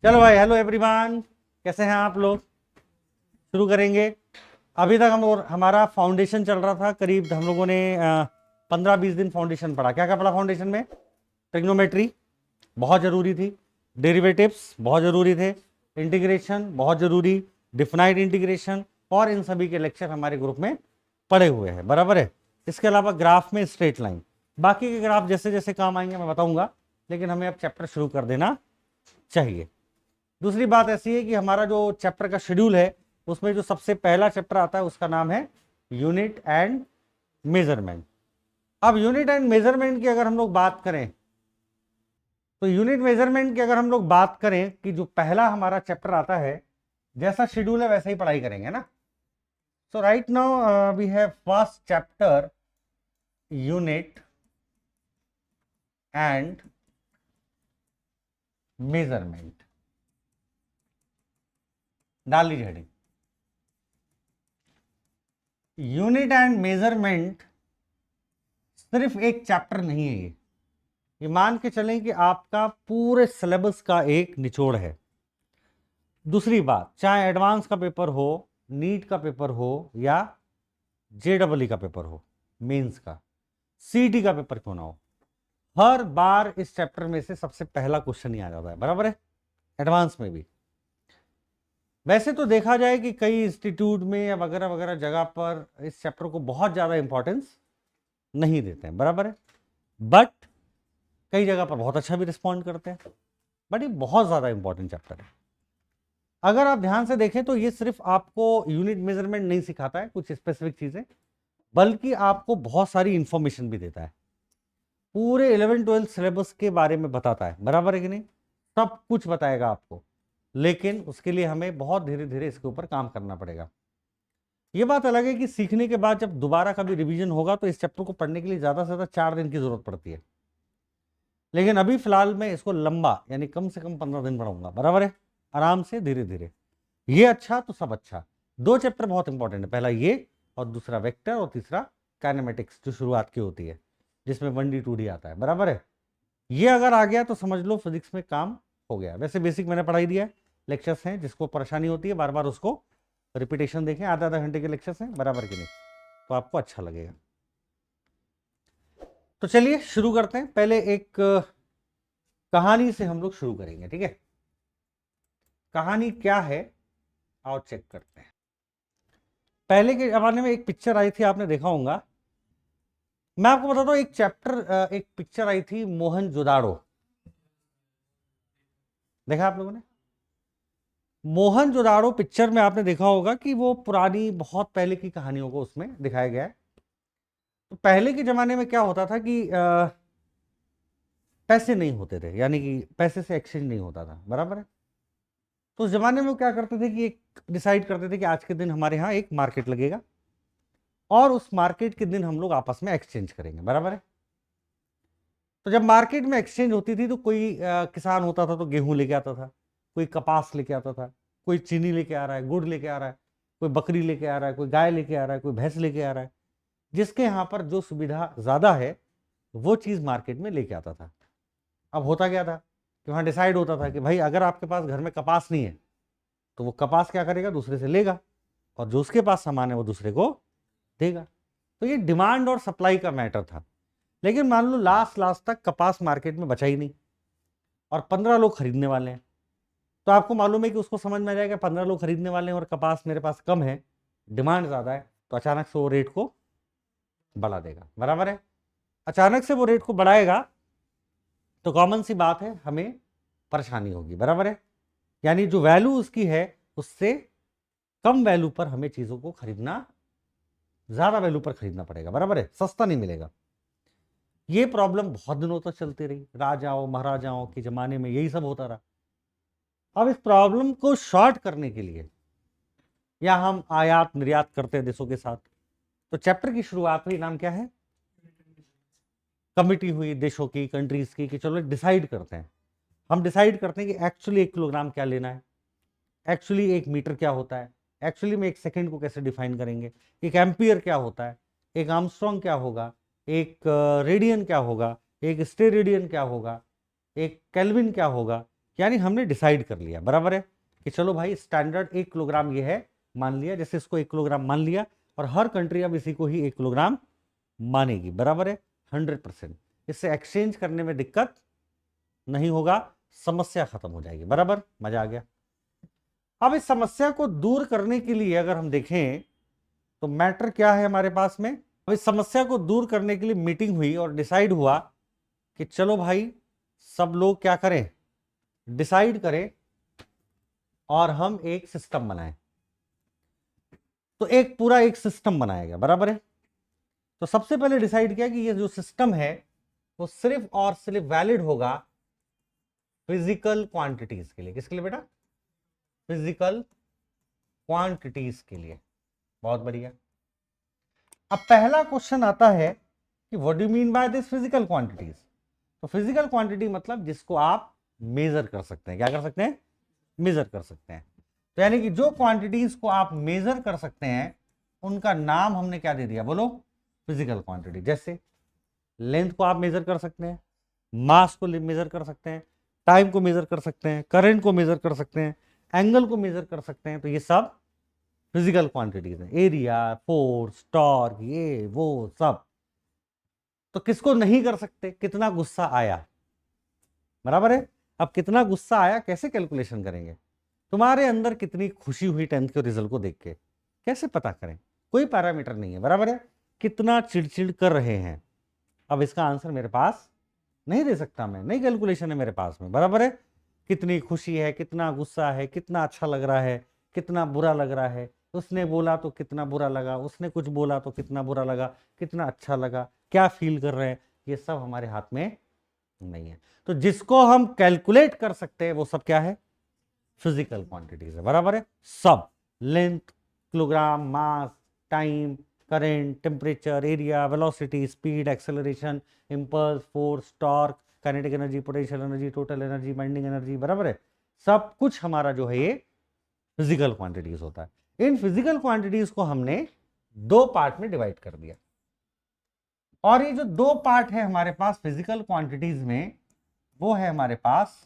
चलो भाई, hello everyone, कैसे हैं आप लोग। शुरू करेंगे। अभी तक हमारा फाउंडेशन चल रहा था। करीब हम लोगों ने 15-20 दिन फाउंडेशन पढ़ा। क्या क्या पढ़ा फाउंडेशन में? ट्रिग्नोमेट्री बहुत ज़रूरी थी, डेरिवेटिव्स बहुत ज़रूरी थे, इंटीग्रेशन बहुत ज़रूरी, डिफाइंड इंटीग्रेशन, और इन सभी के लेक्चर हमारे ग्रुप में पढ़े हुए हैं, बराबर है। इसके अलावा ग्राफ में स्ट्रेट लाइन, बाकी के ग्राफ जैसे जैसे काम आएंगे मैं बताऊंगा, लेकिन हमें अब चैप्टर शुरू कर देना चाहिए। दूसरी बात ऐसी है कि हमारा जो चैप्टर का शेड्यूल है उसमें जो सबसे पहला चैप्टर आता है उसका नाम है यूनिट एंड मेजरमेंट। अब यूनिट एंड मेजरमेंट की अगर हम लोग बात करें तो यूनिट मेजरमेंट की अगर हम लोग बात करें कि जो पहला हमारा चैप्टर आता है, जैसा शेड्यूल है वैसा ही पढ़ाई करेंगे ना। So right now we have first chapter unit and measurement. डाल लीजिए हेडिंग, यूनिट एंड मेजरमेंट। सिर्फ एक चैप्टर नहीं है ये मान के चलें कि आपका पूरे सिलेबस का एक निचोड़ है। दूसरी बात, चाहे एडवांस का पेपर हो, नीट का पेपर हो, या जेडबलई का पेपर हो, मेंस का, सीटी का पेपर क्यों ना हो, हर बार इस चैप्टर में से सबसे पहला क्वेश्चन ही आ जाता है, बराबर है, एडवांस में भी। वैसे तो देखा जाए कि कई इंस्टीट्यूट में या वगैरह वगैरह जगह पर इस चैप्टर को बहुत ज्यादा इंपॉर्टेंस नहीं देते हैं, बराबर है, बट कई जगह पर बहुत अच्छा भी रिस्पॉन्ड करते हैं। बट ये बहुत ज्यादा इंपॉर्टेंट चैप्टर है। अगर आप ध्यान से देखें तो ये सिर्फ आपको यूनिट मेजरमेंट नहीं सिखाता है कुछ स्पेसिफिक चीजें, बल्कि आपको बहुत सारी इंफॉर्मेशन भी देता है। पूरे 11-12 सिलेबस के बारे में बताता है, बराबर है कि नहीं, सब कुछ बताएगा आपको। लेकिन उसके लिए हमें बहुत धीरे धीरे इसके ऊपर काम करना पड़ेगा। ये बात अलग है कि सीखने के बाद जब दोबारा कभी रिवीजन होगा तो इस चैप्टर को पढ़ने के लिए ज्यादा से ज्यादा 4 दिन की जरूरत पड़ती है। लेकिन अभी फिलहाल मैं इसको लंबा यानी कम से कम 15 दिन पढ़ाऊंगा, बराबर है, आराम से धीरे धीरे। ये अच्छा तो सब अच्छा। 2 चैप्टर बहुत इंपॉर्टेंट है, पहला ये और दूसरा वेक्टर और तीसरा काइनेमेटिक्स जो शुरुआत की होती है जिसमें 1D 2D आता है, बराबर है। ये अगर आ गया तो समझ लो फिजिक्स में काम हो गया। वैसे बेसिक मैंने पढ़ाई दिया है, लेक्चर्स हैं, जिसको परेशानी होती है बार बार उसको रिपीटेशन देखें, आधा आधा घंटे के लेक्चर्स हैं, बराबर कि नहीं, तो आपको अच्छा लगेगा। तो चलिए शुरू करते हैं। पहले एक कहानी से हम लोग शुरू करेंगे, ठीक है। कहानी क्या है आओ चेक करते हैं। पहले के जमाने में एक पिक्चर आई थी, आपने देखा होगा। मैं आपको बताता हूं, एक पिक्चर आई थी मोहनजोदाड़ो। देखा आप लोगों ने? मोहनजोदाड़ो पिक्चर में आपने देखा होगा कि वो पुरानी बहुत पहले की कहानियों को उसमें दिखाया गया है। तो पहले के जमाने में क्या होता था कि पैसे नहीं होते थे, यानी कि पैसे से एक्सचेंज नहीं होता था, बराबर है। तो उस जमाने में वो क्या करते थे कि एक डिसाइड करते थे कि आज के दिन हमारे यहाँ एक मार्केट लगेगा और उस मार्केट के दिन हम लोग आपस में एक्सचेंज करेंगे, बराबर है। तो जब मार्केट में एक्सचेंज होती थी तो कोई किसान होता था तो गेहूं लेके आता था, कोई कपास लेके आता था, कोई चीनी लेके आ रहा है, गुड़ लेके आ रहा है, कोई बकरी लेके आ रहा है, कोई गाय लेके आ रहा है, कोई भैंस लेके आ रहा है। जिसके यहाँ पर जो सुविधा ज्यादा है वो चीज मार्केट में लेके आता था। अब होता क्या था कि वहां डिसाइड होता था कि भाई अगर आपके पास घर में कपास नहीं है तो वो कपास क्या करेगा, दूसरे से लेगा, और जो उसके पास सामान है वो दूसरे को देगा। तो ये डिमांड और सप्लाई का मैटर था। लेकिन मान लो लास्ट लास्ट तक कपास मार्केट में बचा ही नहीं और 15 लोग खरीदने वाले हैं। तो आपको मालूम है कि उसको समझ में आ जाएगा 15 लोग खरीदने वाले हैं और कपास मेरे पास कम है, डिमांड ज्यादा है, तो अचानक से वो रेट को बढ़ा देगा, बराबर है। अचानक से वो रेट को बढ़ाएगा तो कॉमन सी बात है, हमें परेशानी होगी, बराबर है। यानी जो वैल्यू उसकी है उससे कम वैल्यू पर हमें चीजों को खरीदना, ज्यादा वैल्यू पर खरीदना पड़ेगा, बराबर है, सस्ता नहीं मिलेगा। ये प्रॉब्लम बहुत दिनों तक चलती रही, राजाओं महाराजाओं के जमाने में यही सब होता रहा। अब इस प्रॉब्लम को शॉर्ट करने के लिए या हम आयात निर्यात करते हैं देशों के साथ, तो चैप्टर की शुरुआत हुई, नाम क्या है, कमिटी हुई देशों की, कंट्रीज की, कि चलो डिसाइड करते हैं। हम डिसाइड करते हैं कि एक्चुअली 1 किलोग्राम क्या लेना है, एक्चुअली 1 मीटर क्या होता है, एक्चुअली में 1 सेकंड को कैसे डिफाइन करेंगे, एक एम्पियर क्या होता है, एक आर्मस्ट्रॉन्ग क्या होगा, एक रेडियन क्या होगा, एक स्टेरेडियन क्या होगा, एक केल्विन क्या होगा। यानी हमने डिसाइड कर लिया, बराबर है, कि चलो भाई स्टैंडर्ड 1 किलोग्राम ये है, मान लिया, जैसे इसको 1 किलोग्राम मान लिया, और हर कंट्री अब इसी को ही 1 किलोग्राम मानेगी, बराबर है, 100%। इससे एक्सचेंज करने में दिक्कत नहीं होगा, समस्या खत्म हो जाएगी, बराबर, मजा आ गया। अब इस समस्या को दूर करने के लिए अगर हम देखें तो मैटर क्या है हमारे पास में। अब इस समस्या को दूर करने के लिए मीटिंग हुई और डिसाइड हुआ कि चलो भाई सब लोग क्या करें, डिसाइड करें और हम एक सिस्टम बनाएं। तो एक पूरा एक सिस्टम बनाया गया, बराबर है। तो सबसे पहले डिसाइड किया कि ये जो सिस्टम है वो सिर्फ और सिर्फ वैलिड होगा फिजिकल क्वांटिटीज के लिए। किसके लिए बेटा? फिजिकल क्वांटिटीज के लिए। बहुत बढ़िया। अब पहला क्वेश्चन आता है कि what do you mean by this physical quantities. तो फिजिकल क्वांटिटी मतलब जिसको आप मेजर कर सकते हैं। क्या कर सकते हैं? मेजर कर सकते हैं। तो यानी कि जो क्वांटिटीज को आप मेजर कर सकते हैं उनका नाम हमने क्या दे दिया, बोलो? Physical quantity. जैसे लेंथ को आप मेजर कर सकते हैं, मास को मेजर कर सकते हैं, टाइम को मेजर कर सकते हैं, करंट को मेजर कर सकते हैं, एंगल को मेजर कर सकते हैं। तो ये सब फिजिकल क्वांटिटीज है। एरिया, फोर्स, टॉर्क, ये वो सब। तो किसको नहीं कर सकते? कितना गुस्सा आया, बराबर है। अब कितना गुस्सा आया कैसे कैलकुलेशन करेंगे? तुम्हारे अंदर कितनी खुशी हुई 10th के रिजल्ट को देख के, कैसे पता करें? कोई पैरामीटर नहीं है, बराबर है। कितना चिड़चिड़ कर रहे हैं, अब इसका आंसर मेरे पास नहीं दे सकता मैं, नहीं कैलकुलेशन है मेरे पास में, बराबर है। कितनी खुशी है, कितना गुस्सा है, कितना अच्छा लग रहा है, कितना बुरा लग रहा है, उसने बोला तो कितना बुरा लगा, उसने कुछ बोला तो कितना बुरा लगा, कितना अच्छा लगा, क्या फील कर रहे हैं, ये सब हमारे हाथ में नहीं है। तो जिसको हम कैलकुलेट कर सकते हैं वो सब क्या है? फिजिकल क्वांटिटीज है, बराबर है। सब length, kilogram, mass, time, current, temperature, area, velocity, speed, acceleration, impulse, force, torque, kinetic energy, potential energy, total energy, binding energy, बराबर है। सब कुछ हमारा जो है ये फिजिकल क्वांटिटीज होता है। इन फिजिकल क्वांटिटीज को हमने दो पार्ट में डिवाइड कर दिया, और ये जो दो पार्ट है हमारे पास फिजिकल क्वांटिटीज में, वो है हमारे पास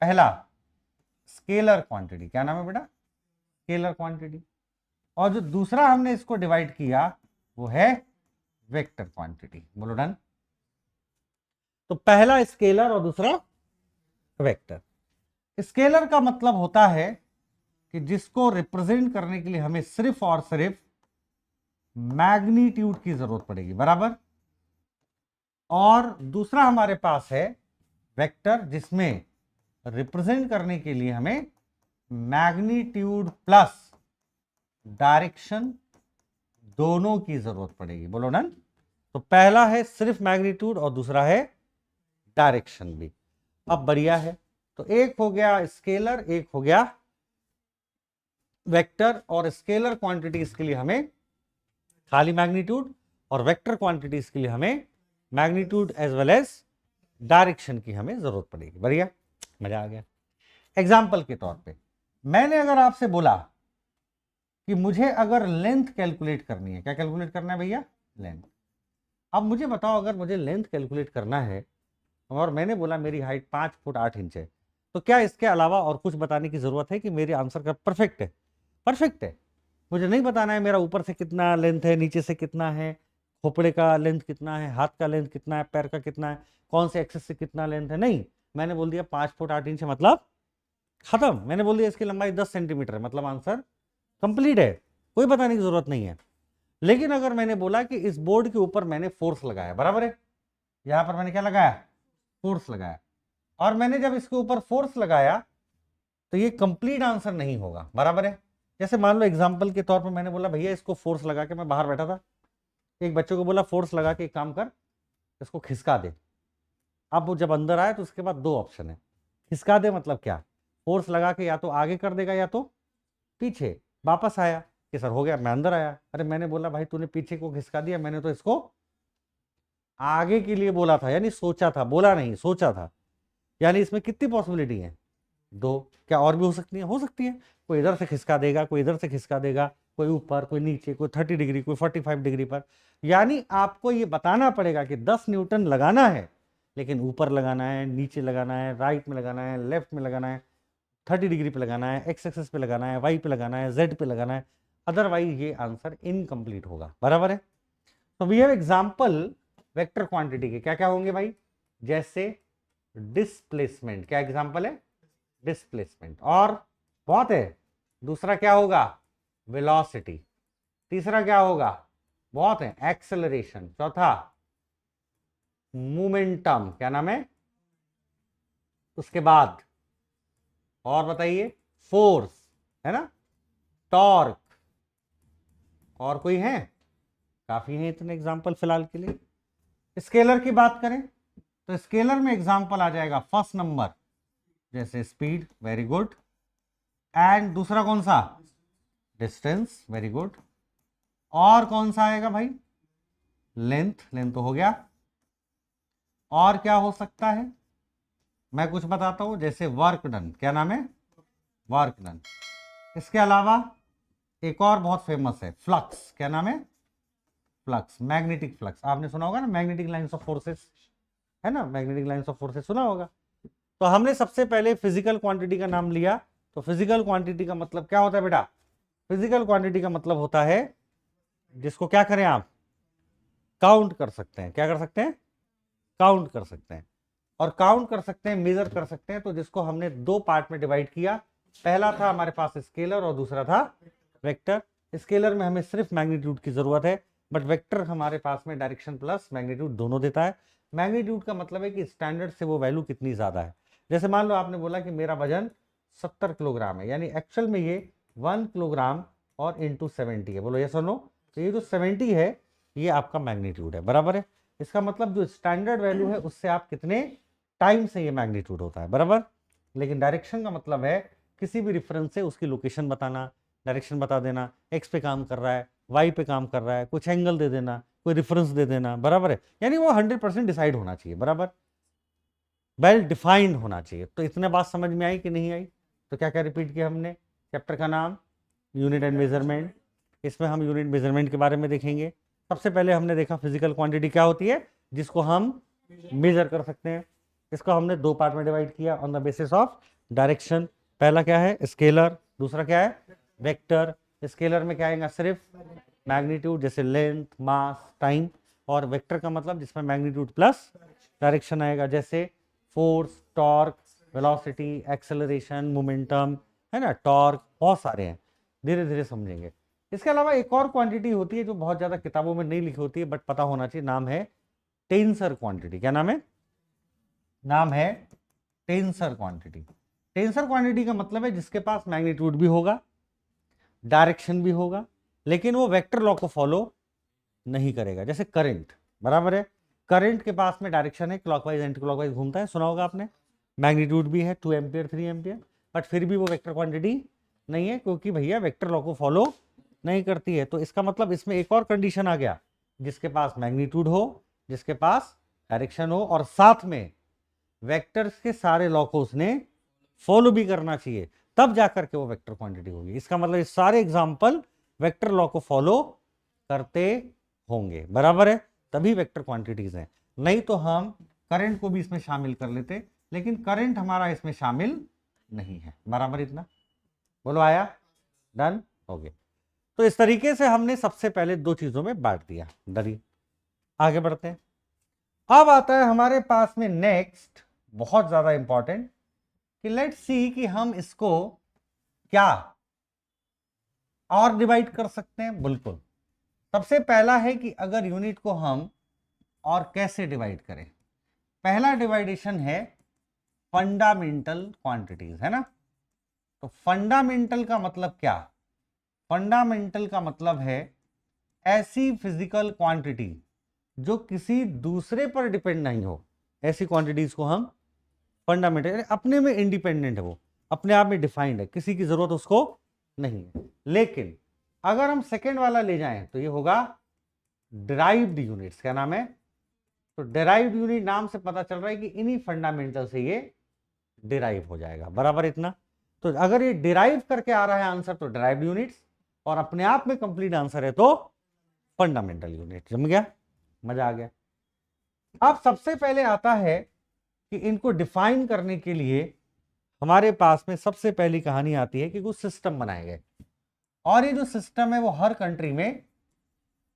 पहला स्केलर क्वांटिटी। क्या नाम है बेटा? Scalar quantity. और जो दूसरा हमने इसको डिवाइड किया वो है वेक्टर क्वांटिटी। बोलो डन। तो पहला स्केलर और दूसरा वेक्टर। स्केलर का मतलब होता है कि जिसको रिप्रेजेंट करने के लिए हमें सिर्फ और सिर्फ मैग्नीट्यूड की जरूरत पड़ेगी, बराबर। और दूसरा हमारे पास है वेक्टर, जिसमें रिप्रेजेंट करने के लिए हमें मैग्नीट्यूड प्लस डायरेक्शन दोनों की जरूरत पड़ेगी। बोलो डन। तो पहला है सिर्फ मैग्नीट्यूड और दूसरा है डायरेक्शन भी। अब बढ़िया है। तो एक हो गया स्केलर, एक हो गया वेक्टर। और स्केलर क्वांटिटीज के लिए हमें खाली मैग्नीट्यूड, और वेक्टर क्वांटिटीज के लिए हमें magnitude as well as direction की हमें जरूरत पड़ेगी। बढ़िया, मजा आ गया। एग्जाम्पल के तौर पे मैंने अगर आपसे बोला कि मुझे अगर लेंथ कैलकुलेट करनी है, क्या कैलकुलेट करना है भैया? लेंथ। अब मुझे बताओ, अगर मुझे लेंथ कैलकुलेट करना है और मैंने बोला मेरी हाइट 5 फुट 8 इंच है, तो क्या इसके अलावा और कुछ बताने की जरूरत है कि मेरे आंसर का परफेक्ट है? परफेक्ट है। मुझे नहीं बताना है मेरा ऊपर से कितना लेंथ है, नीचे से कितना है, खोपड़े का लेंथ कितना है, हाथ का लेंथ कितना है, पैर का कितना है, कौन से एक्सेस से कितना लेंथ है। नहीं, मैंने बोल दिया 5 फुट 8 इंच है, मतलब खत्म। मैंने बोल दिया इसकी लंबाई 10 सेंटीमीटर है, मतलब आंसर कंप्लीट है, कोई बताने की जरूरत नहीं है। लेकिन अगर मैंने बोला कि इस बोर्ड के ऊपर मैंने फोर्स लगाया, बराबर है, यहां पर मैंने क्या लगाया? फोर्स लगाया। और मैंने जब इसके ऊपर फोर्स लगाया तो ये कंप्लीट आंसर नहीं होगा, बराबर है। जैसे मान लो एग्जांपल के तौर पर मैंने बोला भैया इसको फोर्स लगा के, मैं बाहर बैठा था, एक बच्चे को बोला फोर्स लगा के एक काम कर, इसको खिसका दे। अब वो जब अंदर आया तो उसके बाद दो ऑप्शन है। खिसका दे मतलब क्या? फोर्स लगा के या तो आगे कर देगा या तो पीछे। वापस आया कि सर हो गया, मैं अंदर आया। अरे मैंने बोला भाई तूने पीछे को खिसका दिया, मैंने तो इसको आगे के लिए बोला था, यानी सोचा था, बोला नहीं, सोचा था। यानी इसमें कितनी पॉसिबिलिटी है? दो। क्या और भी हो सकती है? हो सकती है। कोई इधर से खिसका देगा, कोई इधर से खिसका देगा, कोई ऊपर, कोई नीचे, कोई 30 डिग्री, कोई 45 डिग्री पर। यानी आपको ये बताना पड़ेगा कि 10 न्यूटन लगाना है, लेकिन ऊपर लगाना है, नीचे लगाना है, राइट में लगाना है, लेफ्ट में लगाना है, 30 डिग्री पे लगाना है, एक्स एक्सिस पे लगाना है, वाई पे लगाना है, जेड पे लगाना है, अदरवाइज ये आंसर इनकम्प्लीट होगा। बराबर है। तो we have example vector quantity के क्या क्या होंगे भाई, जैसे डिस्प्लेसमेंट, क्या एग्जांपल है, डिस्प्लेसमेंट, और बहुत है, दूसरा क्या होगा, वेलोसिटी, तीसरा क्या होगा, बहुत है, एक्सेलरेशन, चौथा मोमेंटम, क्या नाम है, उसके बाद और बताइए, फोर्स, है ना, टॉर्क, और कोई है, काफी है इतने एग्जांपल फिलहाल के लिए। स्केलर की बात करें तो स्केलर में एग्जांपल आ जाएगा फर्स्ट नंबर, जैसे स्पीड, वेरी गुड, एंड दूसरा कौन सा, डिस्टेंस, वेरी गुड, और कौन सा आएगा भाई, लेंथ, लेंथ तो हो गया, और क्या हो सकता है, मैं कुछ बताता हूं, जैसे वर्क डन, क्या नाम है, वर्क डन। इसके अलावा एक और बहुत फेमस है, फ्लक्स, क्या नाम है, फ्लक्स, मैग्नेटिक फ्लक्स, आपने सुना होगा ना, मैग्नेटिक लाइंस ऑफ फोर्सेस, है ना, मैग्नेटिक लाइंस ऑफ फोर्सेस सुना होगा। तो हमने सबसे पहले फिजिकल क्वांटिटी का नाम लिया, तो फिजिकल क्वांटिटी का मतलब क्या होता है बेटा, फिजिकल क्वांटिटी का मतलब होता है जिसको क्या करें आप, काउंट कर सकते हैं, क्या कर सकते हैं, काउंट कर सकते हैं, और काउंट कर सकते हैं, मेजर कर सकते हैं, तो जिसको हमने दो पार्ट में डिवाइड किया, पहला था हमारे पास स्केलर और दूसरा था वेक्टर। स्केलर में हमें सिर्फ मैग्नीट्यूड की जरूरत है, बट वेक्टर हमारे पास में डायरेक्शन प्लस मैग्नीट्यूड दोनों देता है। मैग्नीट्यूड का मतलब है कि स्टैंडर्ड से वो वैल्यू कितनी ज्यादा है। जैसे मान लो आपने बोला कि मेरा वजन 70 किलोग्राम है, यानी एक्चुअल में ये 1 किलोग्राम और इंटू 70 है, बोलो ये सुनो, तो ये जो 70 है ये आपका मैग्नीट्यूड है। बराबर है, इसका मतलब जो स्टैंडर्ड वैल्यू है उससे आप कितने टाइम से ये मैग्नीट्यूड होता है। बराबर, लेकिन डायरेक्शन का मतलब है किसी भी रेफरेंस से उसकी लोकेशन बताना, डायरेक्शन बता देना, एक्स पे काम कर रहा है, वाई पे काम कर रहा है, कुछ एंगल दे देना, कोई रेफरेंस दे देना। बराबर है, यानी वो 100% डिसाइड होना चाहिए, बराबर, वेल डिफाइंड होना चाहिए। तो इतने बात समझ में आई कि नहीं आई, तो क्या क्या रिपीट किया हमने, चैप्टर का नाम यूनिट एंड मेजरमेंट, इसमें हम यूनिट मेजरमेंट के बारे में देखेंगे। सबसे पहले हमने देखा फिजिकल क्वांटिटी क्या होती है, जिसको हम मेजर कर सकते हैं। इसको हमने दो पार्ट में डिवाइड किया on the basis of direction. पहला क्या है, स्केलर, दूसरा क्या है, वेक्टर। स्केलर में क्या आएगा, सिर्फ मैग्नीट्यूड, जैसे लेंथ, मास, टाइम, और वेक्टर का मतलब जिसमें मैग्नीट्यूड प्लस डायरेक्शन आएगा, जैसे force, torque, velocity, acceleration, momentum, है ना, टॉर्क, बहुत सारे हैं, धीरे धीरे समझेंगे। इसके अलावा एक और क्वांटिटी होती है जो बहुत ज्यादा किताबों में नहीं लिखी होती है, बट पता होना चाहिए, नाम है टेंसर क्वांटिटी। क्या नाम है, नाम है टेंसर क्वांटिटी। टेंसर क्वांटिटी का मतलब है जिसके पास मैग्नीट्यूड भी होगा, डायरेक्शन भी होगा, लेकिन वो वेक्टर लॉ को फॉलो नहीं करेगा, जैसे करंट। बराबर है, करंट के पास में डायरेक्शन है, क्लॉकवाइज एंटी क्लॉकवाइज घूमता है, सुना होगा आपने, मैग्नीट्यूड भी है 2 एम्पियर 3 एम्पियर, बट फिर भी वो वेक्टर क्वांटिटी नहीं है, क्योंकि भैया वेक्टर लॉ को फॉलो नहीं करती है। तो इसका मतलब इसमें एक और कंडीशन आ गया, जिसके पास मैग्नीट्यूड हो, जिसके पास डायरेक्शन हो, और साथ में वेक्टर्स के सारे लॉ को उसने फॉलो भी करना चाहिए, तब जाकर के वो वेक्टर क्वांटिटी होगी। इसका मतलब ये सारे एग्जांपल वेक्टर लॉ को फॉलो करते होंगे। बराबर है, तभी वेक्टर क्वांटिटीज हैं, नहीं तो हम करंट को भी इसमें शामिल कर लेते, लेकिन करंट हमारा इसमें शामिल नहीं है। बराबर, इतना बोलो, आया, डन हो गया। तो इस तरीके से हमने सबसे पहले दो चीजों में बांट दिया। डरी, आगे बढ़ते हैं। अब आता है हमारे पास में नेक्स्ट बहुत ज्यादा इंपॉर्टेंट, कि लेट्स सी कि हम इसको क्या और डिवाइड कर सकते हैं। बिल्कुल, सबसे पहला है कि अगर यूनिट को हम और कैसे डिवाइड करें। पहला डिवाइडेशन है फंडामेंटल क्वांटिटीज, है ना। तो फंडामेंटल का मतलब क्या, फंडामेंटल का मतलब है ऐसी फिजिकल क्वांटिटी जो किसी दूसरे पर डिपेंड नहीं हो, ऐसी क्वांटिटीज को हम फंडामेंटल, अपने में इंडिपेंडेंट है, वो अपने आप में डिफाइंड है, किसी की जरूरत उसको नहीं है। लेकिन अगर हम सेकेंड वाला ले जाएं तो ये होगा डिराइव्ड यूनिट्स। क्या नाम है, तो डिराइव्ड यूनिट नाम से पता चल रहा है कि इन्हीं फंडामेंटल से ये डिराइव हो जाएगा। बराबर, इतना। तो अगर ये डिराइव करके आ रहा है आंसर तो डिराइव्ड यूनिट्स, और अपने आप में कंप्लीट आंसर है तो फंडामेंटल यूनिट। जम गया, मजा आ गया। अब सबसे पहले आता है कि इनको डिफाइन करने के लिए हमारे पास में सबसे पहली कहानी आती है कि कुछ सिस्टम बनाए गए, और ये जो सिस्टम है वो हर कंट्री में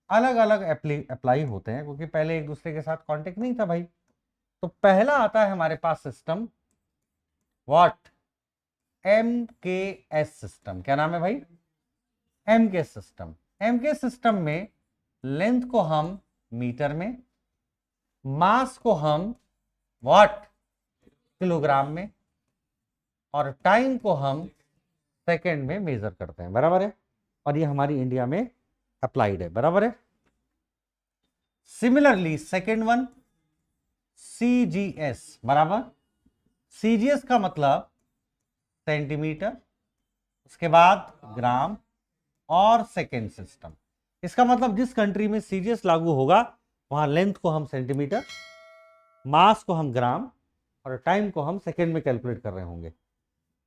अलग अलग अप्लाई होते हैं, क्योंकि पहले एक दूसरे के साथ कांटेक्ट नहीं था भाई। तो पहला आता है हमारे पास सिस्टम व्हाट, MKS सिस्टम। क्या नाम है भाई? MKS system. MKS सिस्टम में लेंथ को हम मीटर में, मास को हम व्हाट, किलोग्राम में, और टाइम को हम सेकेंड में मेजर करते हैं, बराबर है। और ये हमारी इंडिया में अप्लाइड है, बराबर है। सिमिलरली सेकेंड वन CGS बराबर, CGS का मतलब सेंटीमीटर, उसके बाद ग्राम और सेकेंड सिस्टम। इसका मतलब जिस कंट्री में CGS लागू होगा वहां लेंथ को हम सेंटीमीटर, मास को हम ग्राम और टाइम को हम सेकेंड में कैलकुलेट कर रहे होंगे।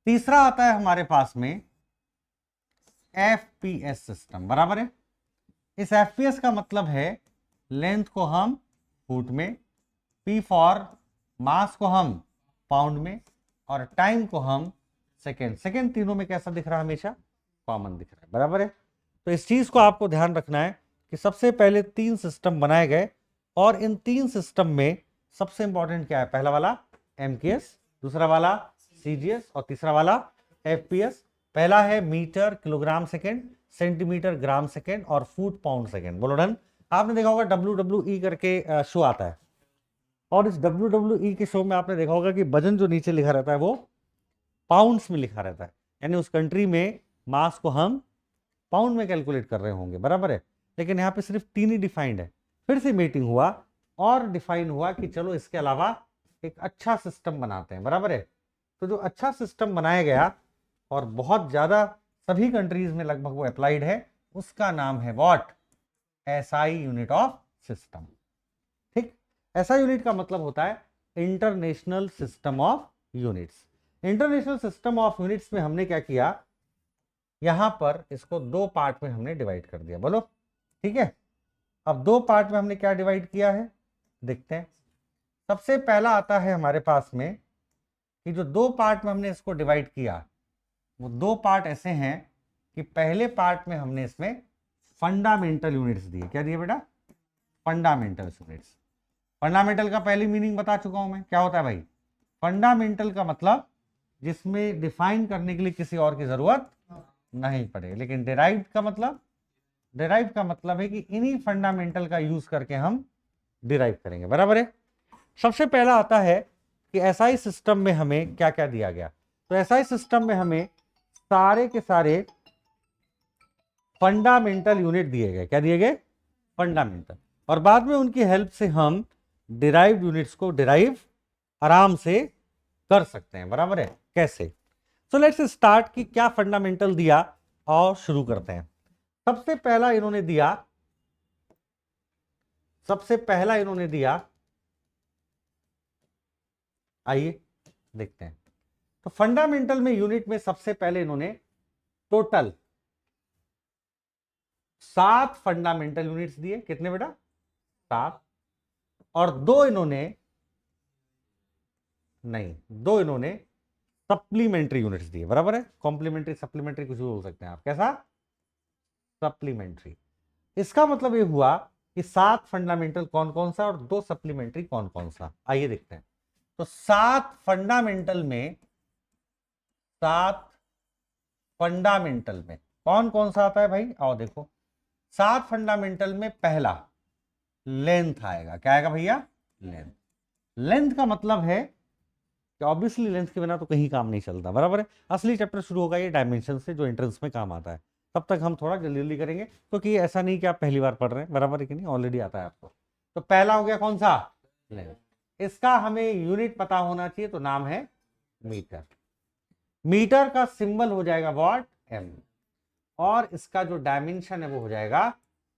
तीसरा आता है हमारे पास में FPS सिस्टम, बराबर है। इस FPS का मतलब है लेंथ को हम फुट में, P फॉर मास को हम पाउंड में, और टाइम को हम सेकेंड तीनों में कैसा दिख रहा है? हमेशा कॉमन दिख रहा है, बराबर है। तो इस चीज को आपको ध्यान रखना है कि सबसे पहले 3 सिस्टम बनाए गए, और इन 3 सिस्टम में सबसे इंपॉर्टेंट क्या है? पहला वाला MKS, दूसरा वाला CGS और तीसरा वाला FPS। पहला है metre kilogram second, centimetre gram second और फुट पाउंड सेकेंड। बोलो डन। आपने देखा होगा WWE करके शो आता है, और इस WWE के शो में आपने देखा होगा कि वजन जो नीचे लिखा रहता है वो पाउंड्स में लिखा रहता है, यानी उस कंट्री में मास को हम पाउंड में कैलकुलेट कर रहे होंगे, बराबर है। लेकिन यहाँ पे सिर्फ 3 ही डिफाइंड है। फिर से मीटिंग हुआ और डिफाइन हुआ कि चलो इसके अलावा एक अच्छा सिस्टम बनाते हैं, बराबर है। तो जो अच्छा सिस्टम बनाया गया और बहुत ज्यादा सभी कंट्रीज में लगभग वो अप्लाइड है, उसका नाम है what, SI unit of system. ठीक, SI यूनिट का मतलब होता है international system of units. International system of units में हमने क्या किया, यहां पर इसको 2 पार्ट में हमने डिवाइड कर दिया। बोलो ठीक है। अब 2 पार्ट में हमने क्या डिवाइड किया है, देखते हैं। सबसे पहला आता है हमारे पास में कि जो 2 पार्ट में हमने इसको डिवाइड किया, वो 2 पार्ट ऐसे हैं कि पहले पार्ट में हमने इसमें फंडामेंटल यूनिट्स दिए। क्या दिए बेटा? Fundamental units. फंडामेंटल का पहली मीनिंग बता चुका हूं मैं, क्या होता है भाई? फंडामेंटल का मतलब जिसमें डिफाइन करने के लिए किसी और की जरूरत नहीं पड़े। लेकिन डेराइव्ड का मतलब, डेराइव का मतलब है कि इन्हीं फंडामेंटल का यूज करके हम डिराइव करेंगे, बराबर है। सबसे पहला आता है कि एसआई सिस्टम में हमें क्या क्या दिया गया। तो एसआई सिस्टम में हमें सारे के सारे फंडामेंटल यूनिट दिए गए। क्या दिए गए? फंडामेंटल। और बाद में उनकी हेल्प से हम डिराइव्ड यूनिट्स को डिराइव आराम से कर सकते हैं, बराबर है। कैसे? सो लेट्स स्टार्ट कि क्या फंडामेंटल दिया, और शुरू करते हैं। सबसे पहला इन्होंने दिया, सबसे पहला इन्होंने दिया, आइए देखते हैं। तो फंडामेंटल में यूनिट में सबसे पहले इन्होंने टोटल 7 फंडामेंटल यूनिट्स दिए। कितने बेटा? 7। और 2 इन्होंने, नहीं, 2 इन्होंने सप्लीमेंट्री यूनिट्स दिए, बराबर है। कॉम्प्लीमेंट्री सप्लीमेंट्री कुछ भी बोल सकते हैं आप। कैसा? सप्लीमेंट्री। इसका मतलब ये हुआ कि 7 फंडामेंटल कौन कौन सा और 2 सप्लीमेंट्री कौन कौन सा। आइए देखते हैं। तो 7 फंडामेंटल में, 7 फंडामेंटल में कौन कौन सा आता है भाई? आओ देखो। 7 फंडामेंटल में पहला लेंथ आएगा। क्या आएगा भैया? लेंथ। लेंथ का मतलब है कि ऑब्वियसली लेंथ के बिना तो कहीं काम नहीं चलता, बराबर है। असली चैप्टर शुरू होगा ये डायमेंशन से, जो एंट्रेंस में काम आता है। तब तक हम थोड़ा जल्दी जल्दी करेंगे, क्योंकि तो ऐसा नहीं कि आप पहली बार पढ़ रहे हैं, बराबर है कि नहीं, ऑलरेडी आता है आपको। तो पहला हो गया कौन सा? लेंथ। इसका हमें यूनिट पता होना चाहिए, तो नाम है मीटर। मीटर का सिंबल हो जाएगा वॉट, एम, और इसका जो डायमेंशन है वो हो जाएगा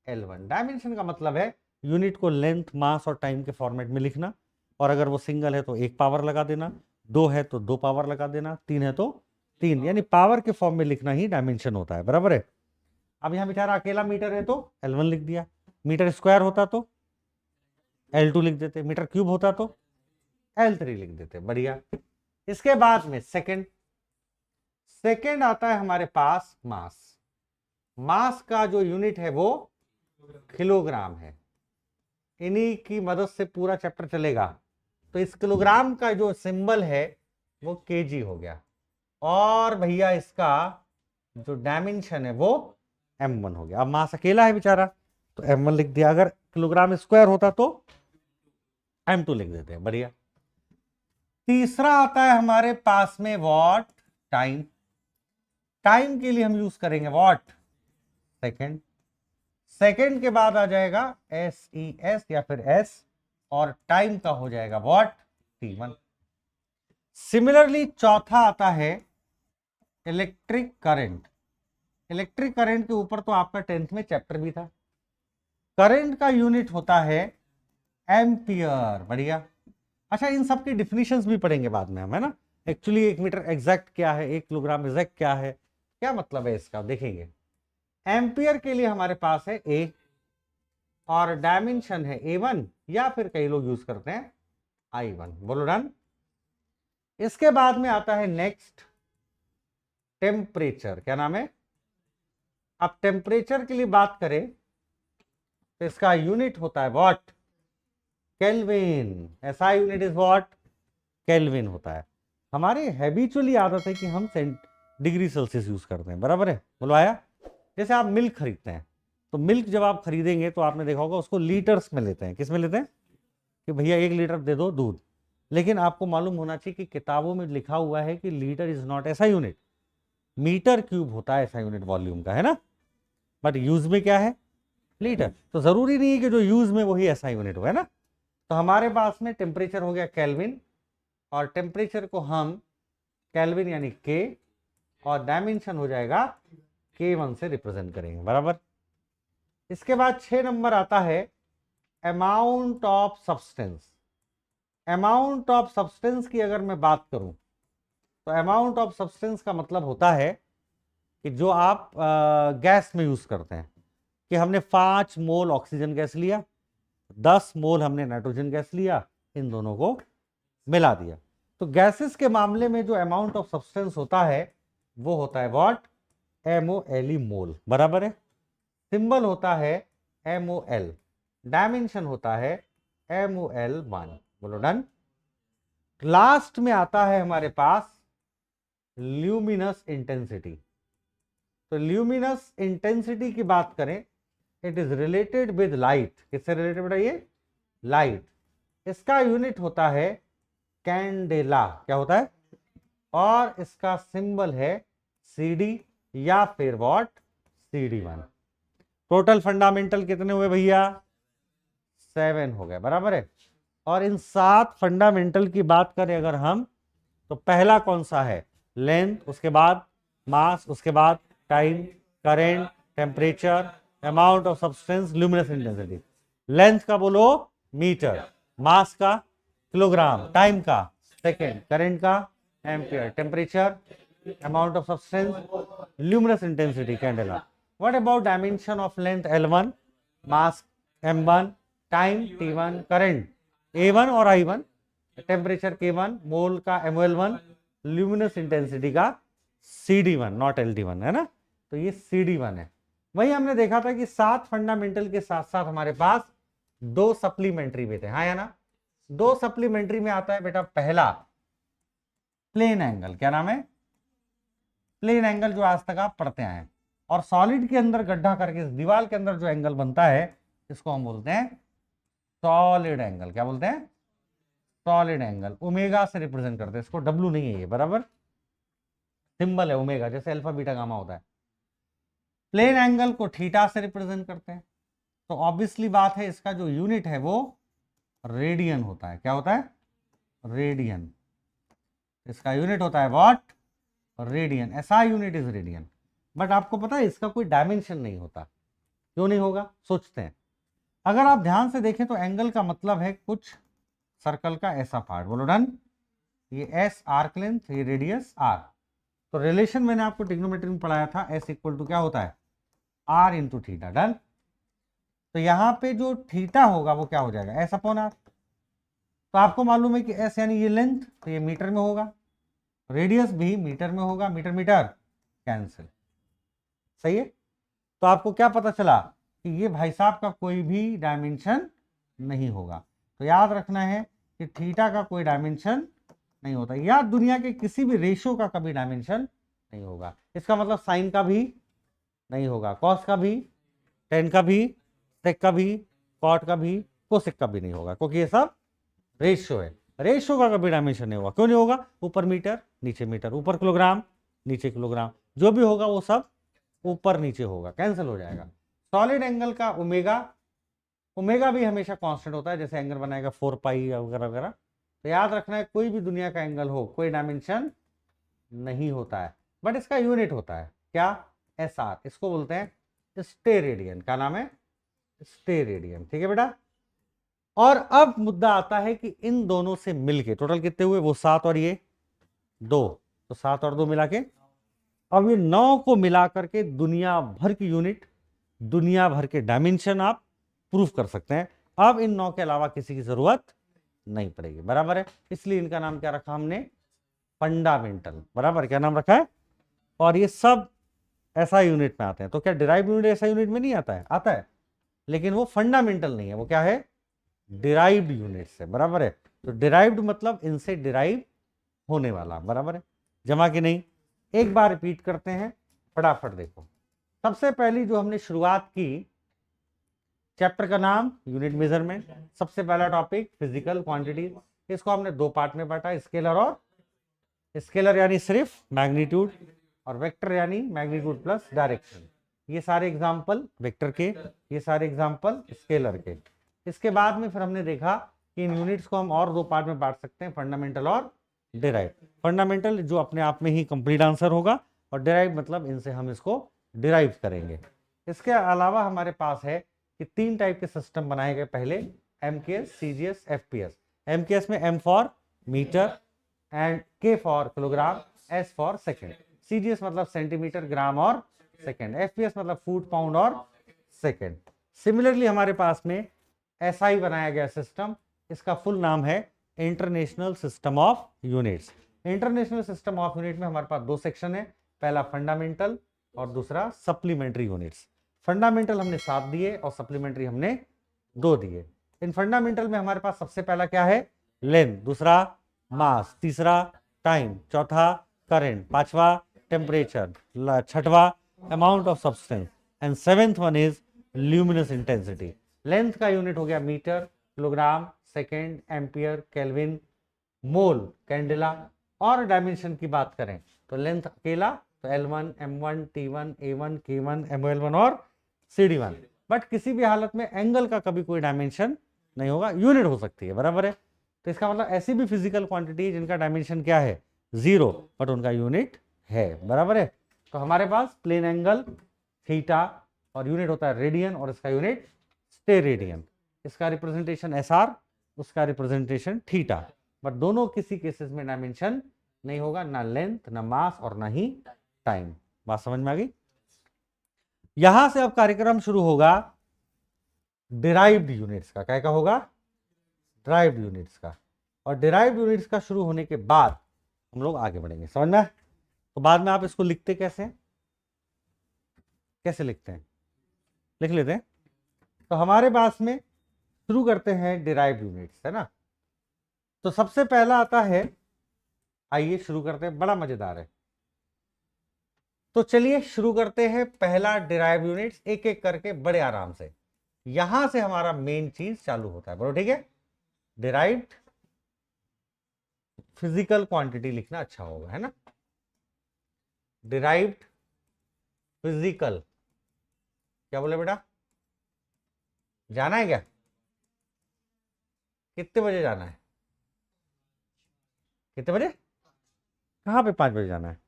L1। डायमेंशन का मतलब है यूनिट को लेंथ, मास और टाइम के फॉर्मेट में लिखना, और अगर वो सिंगल है तो 1 पावर लगा देना, 2 है तो 2 पावर लगा देना, 3 है तो 3, यानी पावर के फॉर्म में लिखना ही डायमेंशन होता है, बराबर है। अब यहां बेचारा अकेला मीटर है तो L1 लिख दिया। मीटर स्क्वायर होता तो L2 लिख देते, मीटर क्यूब होता तो L3 लिख देते, बढ़िया। इसके बाद में सेकेंड आता है हमारे पास मास। मास का जो यूनिट है वो किलोग्राम है। इन्हीं की मदद से पूरा चैप्टर चलेगा। तो इस किलोग्राम का जो सिंबल है वो केजी हो गया, और भैया इसका जो डायमेंशन है वो m1 हो गया। अब मास अकेला है बेचारा तो m1 लिख दिया, अगर किलोग्राम स्क्वायर होता तो m2 लिख देते हैं, बढ़िया। तीसरा आता है हमारे पास में वॉट, टाइम। टाइम के लिए हम यूज करेंगे वॉट, सेकेंड। सेकेंड के बाद आ जाएगा SES या फिर S, और टाइम का हो जाएगा वॉट, T1। सिमिलरली चौथा आता है इलेक्ट्रिक करंट। इलेक्ट्रिक करंट के ऊपर तो आपका 10th में चैप्टर भी था। करंट का यूनिट होता है एम्पियर, बढ़िया। अच्छा, इन सब की डिफिनीशंस भी पढ़ेंगे बाद में हम, है ना। एक्चुअली 1 मीटर एग्जैक्ट क्या है, 1 किलोग्राम एग्जैक्ट क्या है, क्या मतलब है इसका, देखेंगे। एम्पियर के लिए हमारे पास है A, और डायमेंशन है A1, या फिर कई लोग यूज करते हैं I1। बोलो डन। इसके बाद में आता है नेक्स्ट टेम्परेचर। क्या नाम है? अब टेम्परेचर के लिए बात करें तो इसका यूनिट होता है वॉट, केल्विन। ऐसा यूनिट इज वॉट, केल्विन होता है। हमारे हैबिचुअली आदत है कि हम डिग्री सेल्सियस यूज करते हैं, बराबर है, बोलो आया। जैसे आप मिल्क खरीदते हैं तो मिल्क जब आप खरीदेंगे तो आपने देखा होगा उसको लीटर्स में लेते हैं। किस में लेते हैं? कि भैया 1 लीटर दे दो दूध। लेकिन आपको मालूम होना चाहिए कि किताबों में लिखा हुआ है कि लीटर इज नॉट ऐसा यूनिट, मीटर क्यूब होता है ऐसा यूनिट वॉल्यूम का, है ना। बट यूज में क्या है, लीटर। तो जरूरी नहीं है कि जो यूज में वही ऐसा यूनिट हो, है ना। तो हमारे पास में टेम्परेचर हो गया केल्विन, और टेम्परेचर को हम केल्विन यानी के, और डायमेंशन हो जाएगा K1 से रिप्रेजेंट करेंगे, बराबर। इसके बाद 6 नंबर आता है amount of substance. Amount of substance की अगर मैं बात करूं तो अमाउंट ऑफ सब्सटेंस का मतलब होता है कि जो आप गैस में यूज करते हैं, कि हमने 5 मोल ऑक्सीजन गैस लिया, 10 मोल हमने नाइट्रोजन गैस लिया, इन दोनों को मिला दिया। तो गैसेस के मामले में जो अमाउंट ऑफ सब्सटेंस होता है वो होता है व्हाट, MOLE, मोल, बराबर है। सिंबल होता है MOL, डायमेंशन होता है MOL1। बोलो डन। लास्ट में आता है हमारे पास ल्यूमिनस इंटेंसिटी। तो ल्यूमिनस इंटेंसिटी की बात करें, it is related with light. किससे रिलेटेड बेटा? ये लाइट। इसका यूनिट होता है कैंडेला। क्या होता है? और इसका सिंबल है CD या फिर वॉट, CD1। टोटल फंडामेंटल कितने हुए भैया? 7 हो गए, बराबर है। और इन 7 फंडामेंटल की बात करें अगर हम, तो पहला कौन सा है? लेंथ, उसके बाद मास, उसके बाद time, current, temperature, amount of substance, luminous intensity. Length का बोलो मीटर, मास का किलोग्राम, टाइम का सेकेंड, करेंट का ampere, temperature, amount of substance, luminous intensity candela. What about dimension of length L1, mass M1, time T1, current A1 और I1, temperature K1, मोल का MOL1, luminous intensity का CD1, not LD1, है ना। तो ये CD1 है। वही हमने देखा था कि 7 फंडामेंटल के साथ साथ हमारे पास 2 सप्लीमेंट्री भी थे, हाँ या ना। 2 सप्लीमेंट्री में आता है बेटा पहला प्लेन एंगल। क्या नाम है? प्लेन एंगल, जो आज तक आप पढ़ते आए हैं। और सॉलिड के अंदर गड्ढा करके इस दीवार के अंदर जो एंगल बनता है इसको हम बोलते हैं सॉलिड एंगल। क्या बोलते हैं? Solid angle. ओमेगा से रिप्रेजेंट करते हैं इसको, W नहीं है ये, बराबर। सिंबल है ओमेगा, जैसे अल्फा बीटा गामा होता है। प्लेन एंगल को थीटा से रिप्रेजेंट करते हैं। तो ऑब्वियसली बात है इसका जो यूनिट है वो रेडियन होता है। क्या होता है? रेडियन। इसका यूनिट होता है व्हाट, रेडियन। ऐसा यूनिट इज रेडियन। बट आपको पता है इसका कोई डायमेंशन नहीं होता। क्यों नहीं होगा? सोचते हैं। अगर आप ध्यान से देखें तो एंगल का मतलब है कुछ सर्कल का ऐसा पार्ट। बोलो डन। ये S आर्क लेंथ, ये रेडियस R। तो रिलेशन मैंने आपको ट्रिग्नोमेट्री में पढ़ाया था, S इक्वल टू क्या होता है, R इंटू थीटा। डन। तो यहाँ पे जो थीटा होगा वो क्या हो जाएगा, एस अपॉन आर। तो आपको मालूम है कि एस यानी ये लेंथ, तो ये मीटर में होगा, रेडियस भी मीटर में होगा, मीटर मीटर कैंसिल, सही है। तो आपको क्या पता चला कि ये भाई साहब का कोई भी डायमेंशन नहीं होगा। तो याद रखना है कि थीटा का कोई डायमेंशन नहीं होता, या दुनिया के किसी भी रेशो का कभी डायमेंशन नहीं होगा। इसका मतलब साइन का भी नहीं होगा, कॉस का भी, टेन का भी, सेक का भी, कॉट का भी, कोसेक का भी नहीं होगा, क्योंकि ये सब रेशियो है। रेशियो का कभी डायमेंशन नहीं होगा। क्यों नहीं होगा, ऊपर मीटर नीचे मीटर, ऊपर किलोग्राम नीचे किलोग्राम, जो भी होगा वो सब ऊपर नीचे होगा, कैंसिल हो जाएगा। सॉलिड एंगल का ओमेगा, ओमेगा भी हमेशा कांस्टेंट होता है, जैसे एंगल बनाएगा 4 पाई वगैरह वगैरह। तो याद रखना है कोई भी दुनिया का एंगल हो, कोई डायमेंशन नहीं होता है, बट इसका यूनिट होता है क्या, एस आर। इसको बोलते हैं स्टेरेडियन। क्या नाम है, स्टेरेडियन, ठीक है बेटा। और अब मुद्दा आता है कि इन दोनों से मिलके टोटल कितने हुए, वो 7 और ये 2, तो 7 और 2 मिला के, अब ये 9 को मिला करके दुनिया भर की यूनिट, दुनिया भर के डायमेंशन आप प्रूफ कर सकते हैं। अब इन 9 के अलावा किसी की जरूरत नहीं पड़ेगी, बराबर है। इसलिए इनका नाम क्या रखा हमने, फंडामेंटल, बराबर। क्या नाम रखा है, और ये सब ऐसा यूनिट में आते हैं। तो क्या डिराइव यूनिट ऐसा यूनिट में नहीं आता है, आता है, लेकिन वो फंडामेंटल नहीं है, वो क्या है, डिराइव्ड यूनिट से, बराबर है। तो डिराइव्ड मतलब इनसे डिराइव होने वाला, बराबर है। जमा कि नहीं, एक बार रिपीट करते हैं, फटाफट देखो। सबसे पहली जो हमने शुरुआत की, चैप्टर का नाम यूनिट मेजरमेंट, सबसे पहला टॉपिक फिजिकल क्वांटिटी। इसको हमने 2 पार्ट में बांटा, स्केलर और स्केलर यानी सिर्फ मैग्नीट्यूड, और वेक्टर यानी मैग्नीट्यूड प्लस डायरेक्शन। ये सारे एग्जाम्पल वेक्टर के, ये सारे एग्जाम्पल स्केलर के। इसके बाद में फिर हमने देखा कि इन यूनिट्स को हम और 2 पार्ट में बांट सकते हैं, फंडामेंटल और डिराइव। फंडामेंटल जो अपने आप में ही कंप्लीट आंसर होगा, और डिराइव मतलब इनसे हम इसको डिराइव करेंगे। इसके अलावा हमारे पास है कि 3 टाइप के सिस्टम बनाए गए पहले, एमकेएस, सीजीएस, एफपीएस। एमकेएस में एम फॉर मीटर एंड के for kilogram, S for second. CGS मतलब सेंटीमीटर, ग्राम और सेकेंड। एफपीएस मतलब फुट, पाउंड और सेकेंड। सिमिलरली हमारे पास में एसआई बनाया गया सिस्टम, इसका फुल नाम है international system of units. International system of unit में हमारे पास 2 सेक्शन है, पहला फंडामेंटल और दूसरा सप्लीमेंट्री यूनिट्स। फंडामेंटल हमने 7 दिए और सप्लीमेंट्री हमने 2 दिए। इन फंडामेंटल में हमारे पास सबसे पहला क्या है, लेंथ, दूसरा मास, तीसरा टाइम, चौथा करंट, पांचवा टेम्परेचर, छठवा amount of substance, and seventh one is luminous intensity. Length का यूनिट हो गया metre, kilogram, second, ampere, kelvin, mole, candela. और डायमेंशन की बात करें तो लेंथ अकेला तो L1, M1, T1, A1, K1, ML1 और CD1। बट किसी भी हालत में एंगल का कभी कोई डायमेंशन नहीं होगा, यूनिट हो सकती है, बराबर है। तो इसका मतलब ऐसी भी फिजिकल क्वांटिटी जिनका डायमेंशन क्या है, 0, बट उनका यूनिट है, बराबर है। तो हमारे पास प्लेन एंगल थीटा और यूनिट होता है रेडियन, और इसका यूनिट स्टेरेडियन। इसका रिप्रेजेंटेशन एसआर, उसका रिप्रेजेंटेशन थीटा। बट दोनों किसी केसेस में डायमेंशन नहीं होगा, ना लेंथ, ना मास और ना ही टाइम। बात समझ में आ गई। यहां से अब कार्यक्रम शुरू होगा डिराइव्ड यूनिट्स का। क्या होगा, डिराइव्ड यूनिट्स का। और डिराइव्ड यूनिट्स का शुरू होने के बाद हम लोग आगे बढ़ेंगे, समझ में। तो बाद में आप इसको लिखते कैसे, कैसे लिखते हैं, लिख लेते हैं। तो हमारे पास में शुरू करते हैं डिराइव्ड यूनिट्स, है ना। तो सबसे पहला आता है, आइए शुरू करते हैं, बड़ा मजेदार है। तो चलिए शुरू करते हैं पहला डिराइव यूनिट्स, एक एक करके बड़े आराम से। यहां से हमारा मेन चीज चालू होता है, बोलो ठीक है। डिराइव्ड फिजिकल क्वांटिटी लिखना अच्छा होगा, है ना। डिराइव्ड फिजिकल, क्या बोले बेटा, जाना है क्या, कितने बजे जाना है, कितने बजे, कहाँ पे 5 बजे जाना है,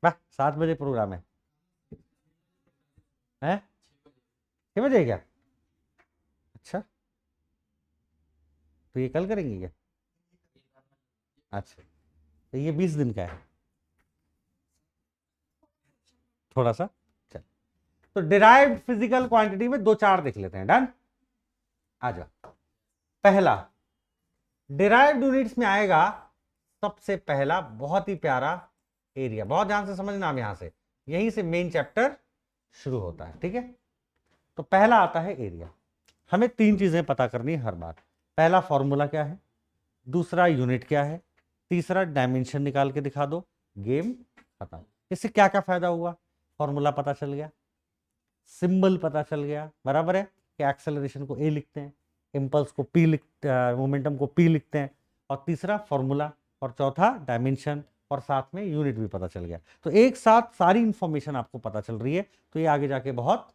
वाह 7 बजे प्रोग्राम है 6 बजे क्या, अच्छा तो ये कल करेंगे क्या, अच्छा तो ये 20 दिन का है, थोड़ा सा, चल तो डिराइव्ड फिजिकल क्वांटिटी में 2-4 देख लेते हैं। डन, आ जाओ। पहला डिराइव्ड यूनिट्स में आएगा सबसे पहला, बहुत ही प्यारा एरिया। बहुत ध्यान से समझना, आप यहां से, यहीं से मेन चैप्टर शुरू होता है, ठीक है। तो पहला आता है एरिया। हमें 3 चीजें पता करनी है हर बार। पहला फॉर्मूला क्या है, दूसरा यूनिट क्या है, तीसरा डायमेंशन निकाल के दिखा दो, गेम खत्म। इससे क्या क्या फायदा हुआ, फॉर्मूला पता चल गया, सिंबल पता चल गया, बराबर है कि एक्सेलरेशन को ए लिखते हैं, इंपल्स को पी लिखते, मोमेंटम को पी लिखते हैं, और तीसरा फॉर्मूला, और चौथा डायमेंशन, और साथ में यूनिट भी पता चल गया। तो एक साथ सारी इंफॉर्मेशन आपको पता चल रही है, तो ये आगे जाके बहुत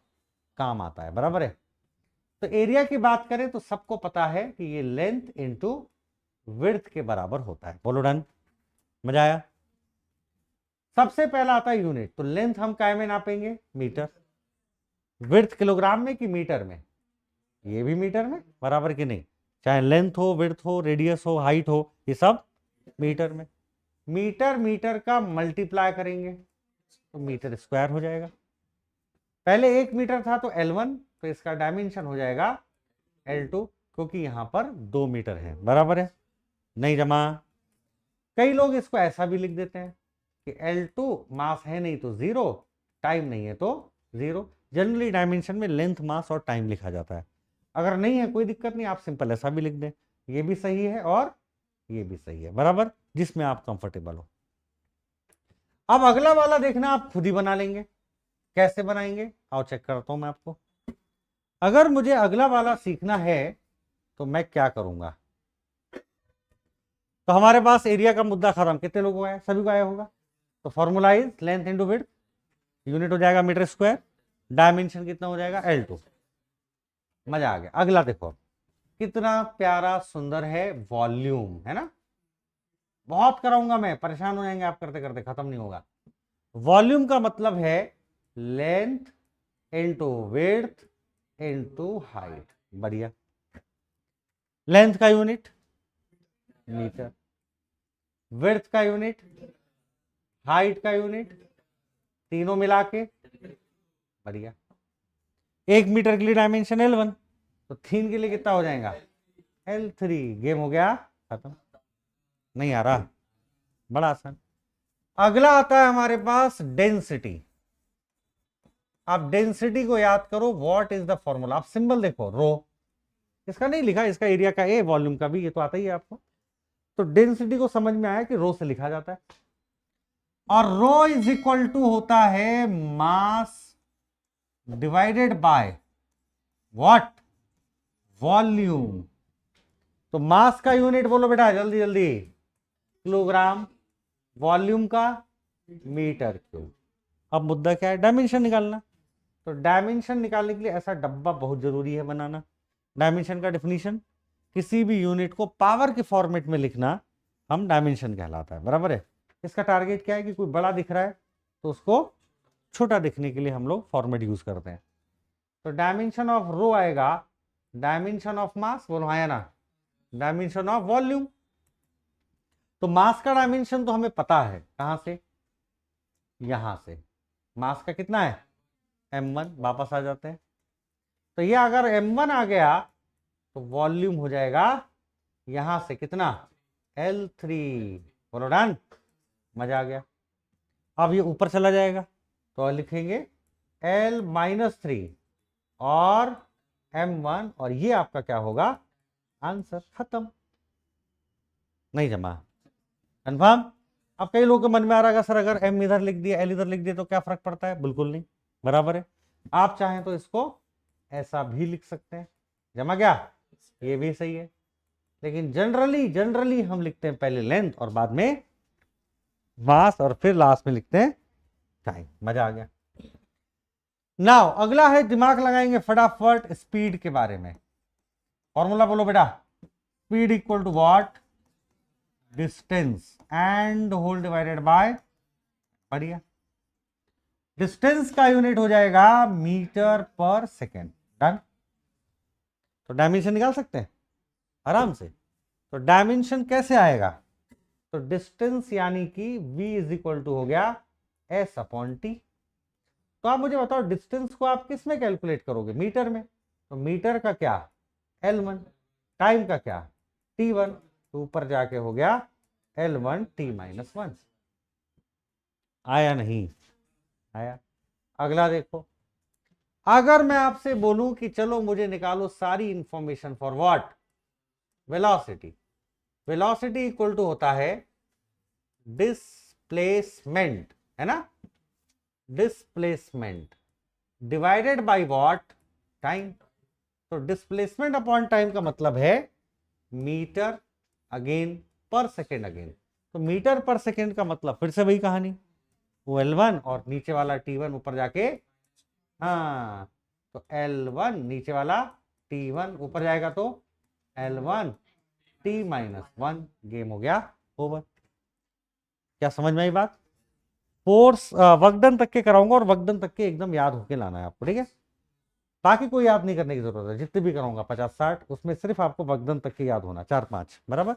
काम आता है, बराबर है। तो एरिया की बात करें तो सबको पता है कि ये लेंथ इनटू विड्थ के बराबर होता है। बोलो डन, मजा आया। सबसे पहला आता है यूनिट, तो लेंथ हम काय में नापेंगे, मीटर। विड्थ किलोग्राम में कि मीटर में, ये भी मीटर में, बराबर कि नहीं। चाहे लेंथ हो, विड्थ हो, रेडियस हो, हाइट हो, ये सब मीटर में। मीटर मीटर का मल्टीप्लाई करेंगे तो मीटर स्क्वायर हो जाएगा। पहले 1 मीटर था तो L1, तो इसका डायमेंशन हो जाएगा L2, क्योंकि यहां पर 2 मीटर है, बराबर है, नहीं जमा। कई लोग इसको ऐसा भी लिख देते हैं कि L2 मास है नहीं तो 0, टाइम नहीं है तो 0। जनरली डायमेंशन में लेंथ, मास और टाइम लिखा जाता है। अगर नहीं है कोई दिक्कत नहीं, आप सिंपल ऐसा भी लिख दें, ये भी सही है और ये भी सही है, बराबर, जिसमें आप कंफर्टेबल हो। अब अगला वाला देखना आप खुद ही बना लेंगे। कैसे बनाएंगे, आओ चेक करता हूं मैं आपको। अगर मुझे अगला वाला सीखना है तो मैं क्या करूंगा, तो हमारे पास एरिया का मुद्दा खत्म। कितने लोगों का है, सभी को आया होगा। तो formula is length into width, unit हो जाएगा मीटर स्क्वायर, डायमेंशन कितना हो जाएगा L2। मजा आ गया। अगला देखो कितना प्यारा सुंदर है, वॉल्यूम, है ना। बहुत कराऊंगा मैं, परेशान हो जाएंगे आप करते करते, खत्म नहीं होगा। वॉल्यूम का मतलब है length into width into height. बढ़िया। लेंथ का यूनिट मीटर, विड्थ का यूनिट, हाइट का यूनिट, तीनों मिला के, बढ़िया। 1 मीटर के लिए डायमेंशन L1, तो 3 के लिए कितना हो जाएगा L3। गेम हो गया खत्म। नहीं आ रहा, बड़ा आसान। अगला आता है हमारे पास डेंसिटी। आप डेंसिटी को याद करो, व्हाट इज द फॉर्मूला। आप सिंबल देखो, रो, इसका नहीं लिखा, इसका एरिया का ए, वॉल्यूम का भी, ये तो आता ही है आपको। तो डेंसिटी को समझ में आया कि रो से लिखा जाता है, और रो इज इक्वल टू होता है mass divided by what, volume. तो मास का यूनिट बोलो बेटा जल्दी जल्दी, किलोग्राम, वॉल्यूम का मीटर क्यूब। अब मुद्दा क्या है, डायमेंशन निकालना। तो डायमेंशन निकालने के लिए ऐसा डब्बा बहुत जरूरी है बनाना। डायमेंशन का डेफिनेशन, किसी भी यूनिट को पावर के फॉर्मेट में लिखना हम डायमेंशन कहलाता है, बराबर है। इसका टारगेट क्या है कि कोई बड़ा दिख रहा है तो उसको छोटा दिखने के लिए हम लोग फॉर्मेट यूज करते हैं। तो डायमेंशन ऑफ रो आएगा डायमेंशन ऑफ मास, बोलो हाँ या ना, डायमेंशन ऑफ वॉल्यूम। तो मास का डायमेंशन तो हमें पता है, कहां से, यहां से। मास का कितना है m1, वापस आ जाते हैं। तो ये अगर m1 आ गया तो वॉल्यूम हो जाएगा यहां से कितना L3, बोलो डन, मजा आ गया। अब ये ऊपर चला जाएगा तो लिखेंगे L-3 और m1, और ये आपका क्या होगा आंसर, खत्म। नहीं जमा, कन्फर्म। अब कई लोगों के मन में आ रहा है सर अगर m इधर लिख दिया, L इधर लिख दिया तो क्या फर्क पड़ता है, बिल्कुल नहीं, बराबर है। आप चाहें तो इसको ऐसा भी लिख सकते हैं, जमा क्या, ये भी सही है। लेकिन जनरली हम लिखते हैं पहले लेंथ और बाद में मास और फिर लास्ट में लिखते हैं टाइम। मजा आ गया। नाउ अगला है, दिमाग लगाएंगे फटाफट स्पीड के बारे में। फॉर्मूला बोलो बेटा, speed equal to what, distance and whole divided by, बढ़िया। डिस्टेंस का यूनिट हो जाएगा मीटर पर सेकेंड, डन। तो डायमेंशन निकाल सकते हैं आराम से। तो डायमेंशन कैसे आएगा, तो डिस्टेंस यानी कि v इज इक्वल टू हो गया S/T। तो आप मुझे बताओ डिस्टेंस को आप किस में कैलकुलेट करोगे, मीटर में। तो मीटर का क्या L1, टाइम का क्या T1, तो ऊपर जाके हो गया L1 T-1। आया नहीं आया। अगला देखो, अगर मैं आपसे बोलूं कि चलो मुझे निकालो सारी information for what, velocity. Velocity equal to होता है डिस्प्लेसमेंट, है ना, displacement divided by what, time. तो डिस्प्लेसमेंट अपॉन टाइम का मतलब है मीटर अगेन पर सेकेंड अगेन। तो मीटर पर सेकेंड का मतलब फिर से वही कहानी, वो L1 और नीचे वाला T1 ऊपर जाके, हाँ तो L1 नीचे वाला T1 ऊपर जाएगा तो L1 T-1। गेम हो गया ओवर। क्या समझ में आई बात? फोर्स वर्कडन तक के कराऊंगा और वर्कडन तक के एकदम याद होके लाना है आपको, ठीक है। बाकी कोई याद नहीं करने की जरूरत है, जितने भी कराऊंगा 50-60 उसमें सिर्फ आपको वर्कडन तक के याद होना, 4-5 बराबर।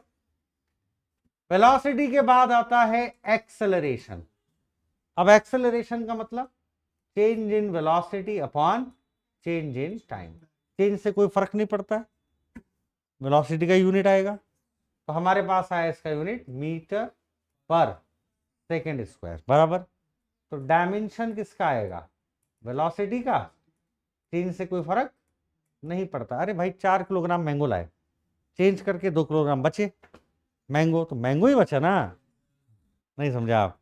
वेलोसिटी के बाद आता है एक्सेलरेशन। अब एक्सेलरेशन का मतलब change in velocity upon change in time. Change से कोई फर्क नहीं पड़ता है, वेलोसिटी का यूनिट आएगा। तो हमारे पास आया इसका यूनिट मीटर पर सेकेंड स्क्वायर बराबर। तो डायमेंशन किसका आएगा, वेलोसिटी का। चेंज से कोई फर्क नहीं पड़ता। अरे भाई 4 किलोग्राम मैंगो लाए, चेंज करके 2 किलोग्राम बचे मैंगो, तो मैंगो ही बचा ना। नहीं समझा आप,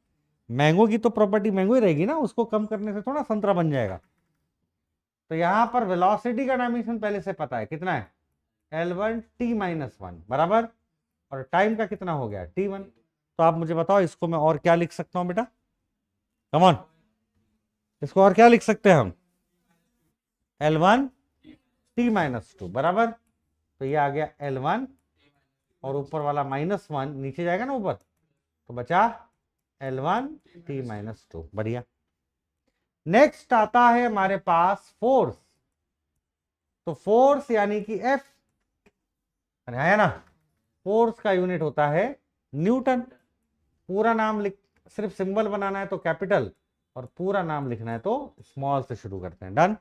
मैंगो की तो प्रॉपर्टी मैंगो ही रहेगी ना, उसको कम करने से थोड़ा संतरा बन जाएगा। तो यहां पर वेलोसिटी का डायमेंशन पहले से पता है कितना है, L1 T-1 बराबर, और टाइम का कितना हो गया T1। तो आप मुझे बताओ इसको मैं और क्या लिख सकता हूं बेटा, कम ऑन, इसको और क्या लिख सकते हैं हम, L1 T-2 बराबर। तो ये आ गया L1 और ऊपर वाला -1 नीचे जाएगा ना ऊपर, तो बचा L1 T-2। बढ़िया। नेक्स्ट आता है हमारे पास फोर्स। तो फोर्स यानी कि F, है ना, फोर्स का यूनिट होता है न्यूटन। पूरा नाम लिख, सिर्फ सिंबल बनाना है तो कैपिटल, और पूरा नाम लिखना है तो स्मॉल से शुरू करते हैं। डन।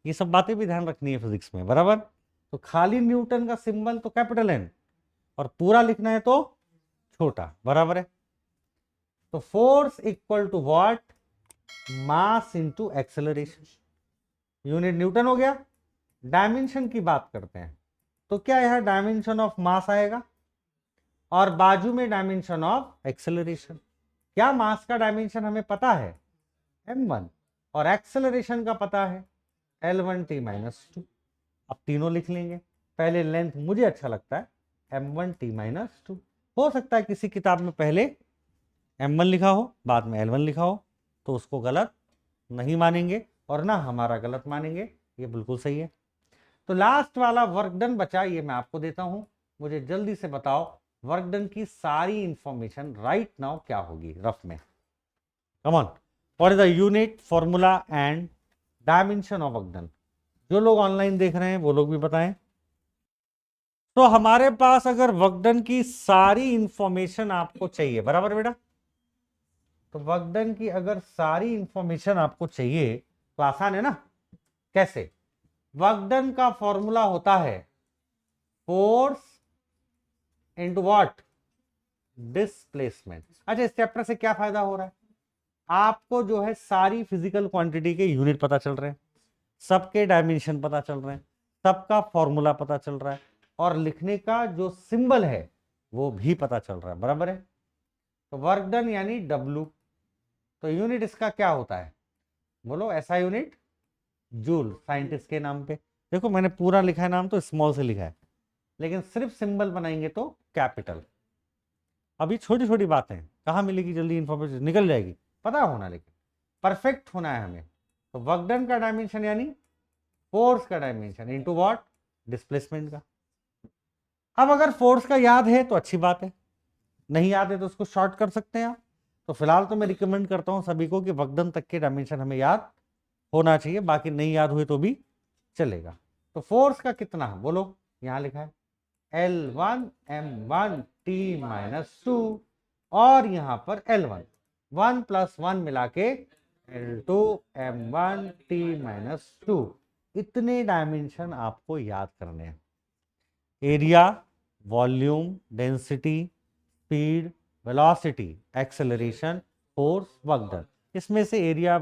ये सब बातें भी ध्यान रखनी है फिजिक्स में बराबर। तो खाली न्यूटन का सिंबल तो कैपिटल N, और पूरा लिखना है तो छोटा, बराबर है। तो force equal to what, mass into acceleration. Unit newton हो गया। डायमेंशन की बात करते हैं, तो क्या यह डायमेंशन ऑफ मास आएगा, और बाजू में डायमेंशन ऑफ एक्सेलरेशन। क्या मास का डायमेंशन हमें पता है m1, और एक्सेलरेशन का पता है L1 T-2। अब तीनों लिख लेंगे। पहले लेंथ मुझे अच्छा लगता है m1 T-2। हो सकता है किसी किताब में पहले m1 लिखा हो बाद में L1 लिखा हो, तो उसको गलत नहीं मानेंगे और ना हमारा गलत मानेंगे, ये बिल्कुल सही है। तो लास्ट वाला वर्क डन बचा, ये मैं आपको देता हूं। मुझे जल्दी से बताओ वर्क डन की सारी इंफॉर्मेशन राइट नाउ क्या होगी रफ में। Come on, what is the unit, formula and dimension of work done. जो लोग ऑनलाइन देख रहे हैं वो लोग भी बताएं। तो हमारे पास अगर वर्क डन की सारी इंफॉर्मेशन आपको चाहिए, बराबर बेटा, तो वर्क डन की अगर सारी इंफॉर्मेशन आपको चाहिए तो आसान है ना। कैसे, वर्क डन का फॉर्मूला होता है फोर्स इनटू व्हाट, डिस्प्लेसमेंट। अच्छा, इस चैप्टर से क्या फायदा हो रहा है, आपको जो है सारी फिजिकल क्वांटिटी के यूनिट पता चल रहे हैं, सबके डायमेंशन पता चल रहे हैं, सबका फॉर्मूला पता चल रहा है, और लिखने का जो सिंबल है वो भी पता चल रहा है, बराबर है। तो वर्क डन यानी W। तो यूनिट इसका क्या होता है, बोलो ऐसा यूनिट, जूल, साइंटिस्ट के नाम पे। देखो मैंने पूरा लिखा है नाम तो स्मॉल से लिखा है, लेकिन सिर्फ सिंबल बनाएंगे तो कैपिटल। अभी छोटी छोटी बातें कहाँ मिलेगी, जल्दी इंफॉर्मेशन निकल जाएगी, पता होना, लेकिन परफेक्ट होना है हमें। तो वर्क डन का डायमेंशन यानी फोर्स का डायमेंशन इनटू व्हाट, डिस्प्लेसमेंट का। अब अगर फोर्स का याद है तो अच्छी बात है, नहीं याद है तो उसको शॉर्ट कर सकते हैं आप। तो फिलहाल तो मैं रिकमेंड करता हूं सभी को कि वर्क डन तक के डायमेंशन हमें याद होना चाहिए, बाकी नहीं याद हुए तो भी चलेगा। तो फोर्स का कितना बोलो, यहां लिखा है L1 M1 T-2, और यहां पर L1 1 + 1 मिला के L2 M1 T-2। इतने डायमेंशन आपको याद करने हैं। Area, volume, density, speed, velocity, acceleration, force, work done. इसमें से एरिया,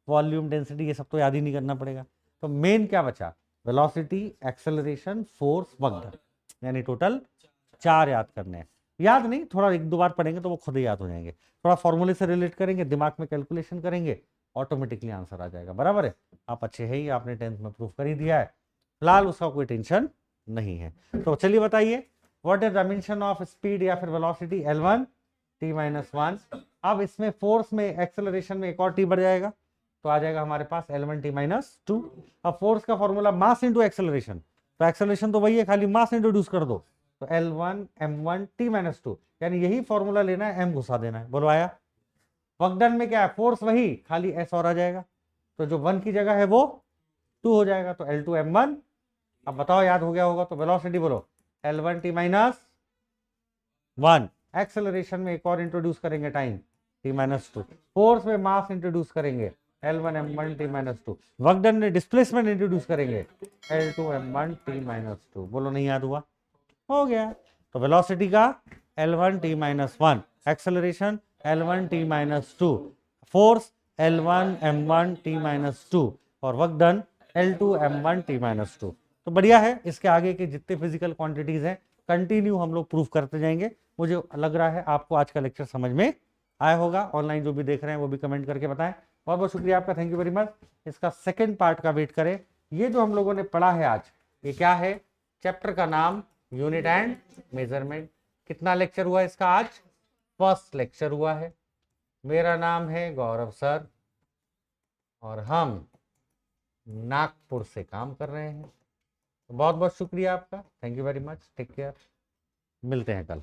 वॉल्यूम, डेंसिटी ये सब तो याद ही नहीं करना पड़ेगा। तो मेन क्या बचा? Velocity, acceleration, force, work done, यानी टोटल 4 याद करने हैं। याद नहीं, थोड़ा 1-2 बार पढ़ेंगे तो वो खुद ही याद हो जाएंगे। थोड़ा फॉर्मूले से रिलेट करेंगे, दिमाग में कैलकुलेशन करेंगे, ऑटोमेटिकली आंसर आ जाएगा। बराबर है? आप अच्छे हैं ही, आपने 10th में प्रूफ कर ही दिया है, फिलहाल उसका कोई टेंशन नहीं है। तो चलिए बताइए, what is dimension of speed या फिर वेलोसिटी? L1 T-1। अब इसमें फोर्स में, एक्सेलरेशन में एक और टी बढ़ जाएगा, तो आ जाएगा हमारे पास L1 T-2। अब फोर्स का फॉर्मूला मास इंटू एक्सेलरेशन, तो एक्सेलरेशन तो वही है, खाली मास इंट्रोड्यूस कर दो, तो L1 M1 T-2, यानी यही फॉर्मूला लेना है, m घुसा देना है। बोलो आया? वर्क डन में क्या है? फोर्स वही, खाली s और आ जाएगा, तो जो 1 की जगह है वो 2 हो जाएगा, तो L2 M1। अब बताओ, याद हो गया होगा तो वेलोसिटी बोलो L1 T-1। एक्सेलरेशन में एक और इंट्रोड्यूस करेंगे, टाइम T-2। फोर्स में मास इंट्रोड्यूस करेंगे L1 M1 T-2। Work done में डिस्प्लेसमेंट इंट्रोड्यूस करेंगे L2 M1 T-2। बोलो नहीं याद हुआ? हो गया। तो वेलोसिटी का L1 T-1, acceleration L1 T-2, force L1 M1 T-2 और work done L2 M1 T-2। तो बढ़िया है। इसके आगे के जितने फिजिकल क्वांटिटीज हैं कंटिन्यू हम लोग प्रूफ करते जाएंगे। मुझे लग रहा है आपको आज का लेक्चर समझ में आया होगा। ऑनलाइन जो भी देख रहे हैं वो भी कमेंट करके बताएं। बहुत बहुत शुक्रिया आपका, थैंक यू वेरी मच। इसका सेकेंड पार्ट का वेट करें। ये जो हम लोगों ने पढ़ा है आज, ये क्या है? चैप्टर का नाम यूनिट एंड मेजरमेंट। कितना लेक्चर हुआ इसका आज? फर्स्ट लेक्चर हुआ है। मेरा नाम है गौरव सर और हम नागपुर से काम कर रहे हैं। बहुत बहुत शुक्रिया आपका, thank you very much, take care, मिलते हैं कल।